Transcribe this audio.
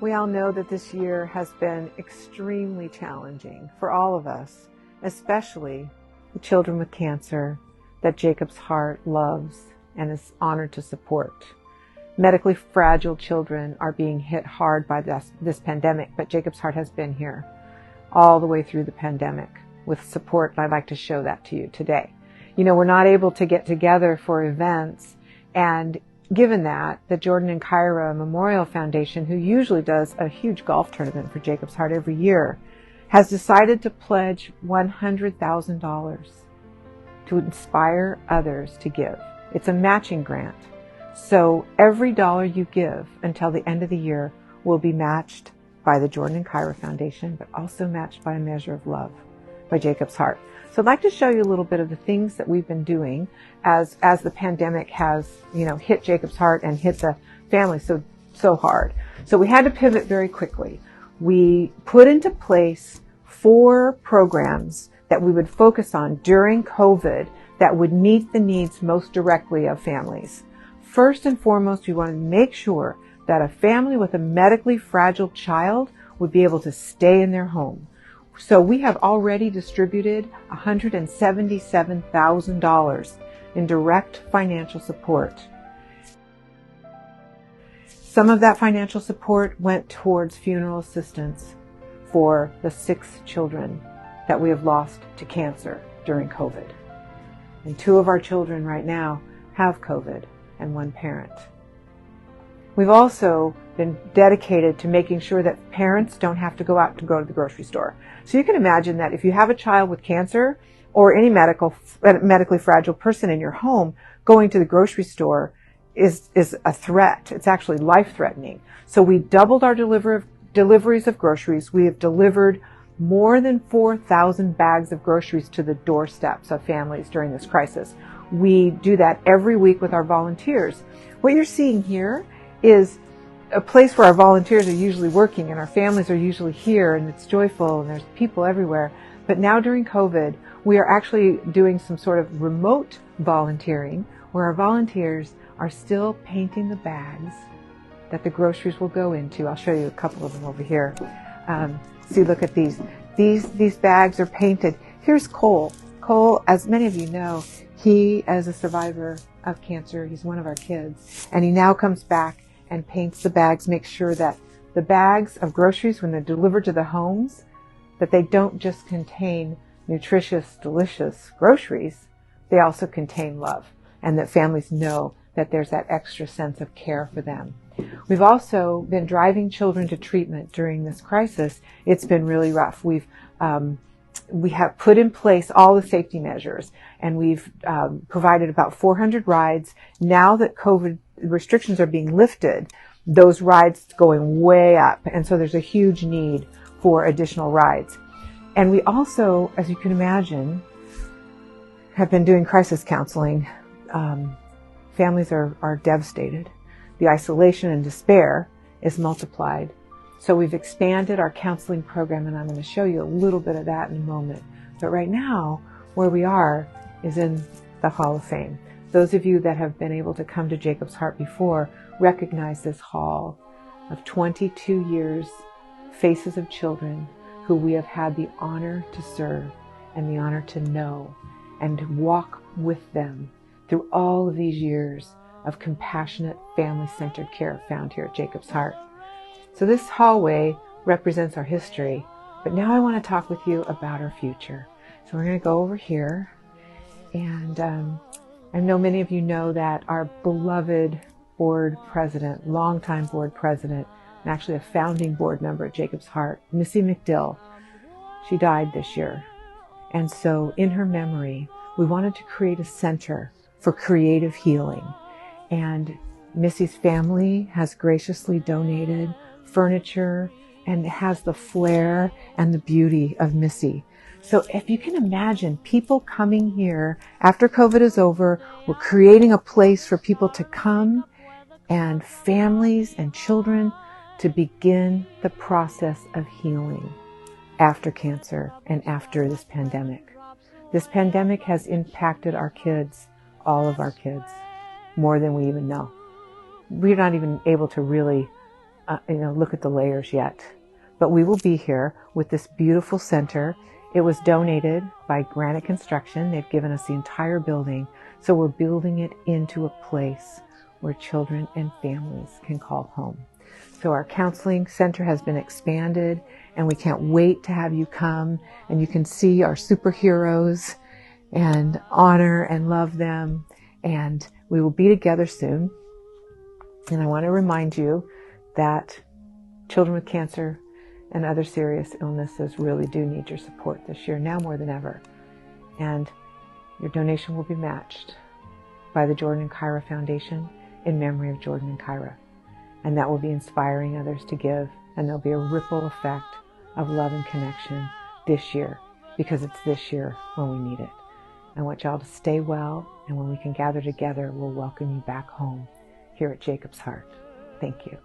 We all know that this year has been extremely challenging for all of us, especially the children with cancer that Jacob's Heart loves and is honored to support. Medically fragile children are being hit hard by this pandemic, but Jacob's Heart has been here all the way through the pandemic with support, and I'd like to show that to you today. You know, we're not able to get together for events, and given that, the Jordan and Kyra Memorial Foundation, who usually does a huge golf tournament for Jacob's Heart every year, has decided to pledge $100,000 to inspire others to give. It's a matching grant. So every dollar you give until the end of the year will be matched by the Jordan and Kyra Foundation, but also matched by a measure of love by Jacob's Heart. So I'd like to show you a little bit of the things that we've been doing as the pandemic has, hit Jacob's Heart and hit the family so hard. So we had to pivot very quickly. We put into place 4 programs that we would focus on during COVID that would meet the needs most directly of families. First and foremost, we wanted to make sure that a family with a medically fragile child would be able to stay in their home. So we have already distributed $177,000 in direct financial support. Some of that financial support went towards funeral assistance for the 6 children that we have lost to cancer during COVID. And 2 of our children right now have COVID and 1 parent. We've also been dedicated to making sure that parents don't have to go to the grocery store. So you can imagine that if you have a child with cancer or any medically fragile person in your home, going to the grocery store is a threat. It's actually life-threatening. So we doubled our deliveries of groceries. We have delivered more than 4,000 bags of groceries to the doorsteps of families during this crisis. We do that every week with our volunteers. What you're seeing here is a place where our volunteers are usually working and our families are usually here, and it's joyful and there's people everywhere. But now during COVID, we are actually doing some sort of remote volunteering where our volunteers are still painting the bags that the groceries will go into. I'll show you a couple of them over here. See, look at these. These bags are painted. Here's Cole. Cole, as many of you know, he, as a survivor of cancer, he's one of our kids, and he now comes back and paints the bags, makes sure that the bags of groceries, when they're delivered to the homes, that they don't just contain nutritious, delicious groceries, they also contain love, and that families know that there's that extra sense of care for them. We've also been driving children to treatment during this crisis. It's been really rough. We have put in place all the safety measures, and we've provided about 400 rides. Now that COVID restrictions are being lifted, those rides going way up, and so there's a huge need for additional rides. And we also, as you can imagine, have been doing crisis counseling. Families are devastated. The isolation and despair is multiplied. So we've expanded our counseling program, and I'm going to show you a little bit of that in a moment. But right now, where we are is in the Hall of Fame. Those of you that have been able to come to Jacob's Heart before recognize this hall of 22 years, faces of children who we have had the honor to serve and the honor to know and walk with them through all of these years of compassionate, family-centered care found here at Jacob's Heart. So this hallway represents our history, but now I want to talk with you about our future. So we're going to go over here, and I know many of you know that our beloved board president, longtime board president, and actually a founding board member at Jacob's Heart, Missy McDill, she died this year. And so in her memory, we wanted to create a center for creative healing. And Missy's family has graciously donated furniture and has the flair and the beauty of Missy. So if you can imagine people coming here after COVID is over, we're creating a place for people to come and families and children to begin the process of healing after cancer and after this pandemic. This pandemic has impacted our kids, all of our kids, more than we even know. We're not even able to really look at the layers yet. But we will be here with this beautiful center. It was donated by Granite Construction. They've given us the entire building. So we're building it into a place where children and families can call home. So our counseling center has been expanded, and we can't wait to have you come, and you can see our superheroes and honor and love them. And we will be together soon. And I want to remind you that children with cancer and other serious illnesses really do need your support this year, now more than ever. And your donation will be matched by the Jordan and Kyra Foundation in memory of Jordan and Kyra. And that will be inspiring others to give, and there'll be a ripple effect of love and connection this year, because it's this year when we need it. I want y'all to stay well, and when we can gather together, we'll welcome you back home here at Jacob's Heart. Thank you.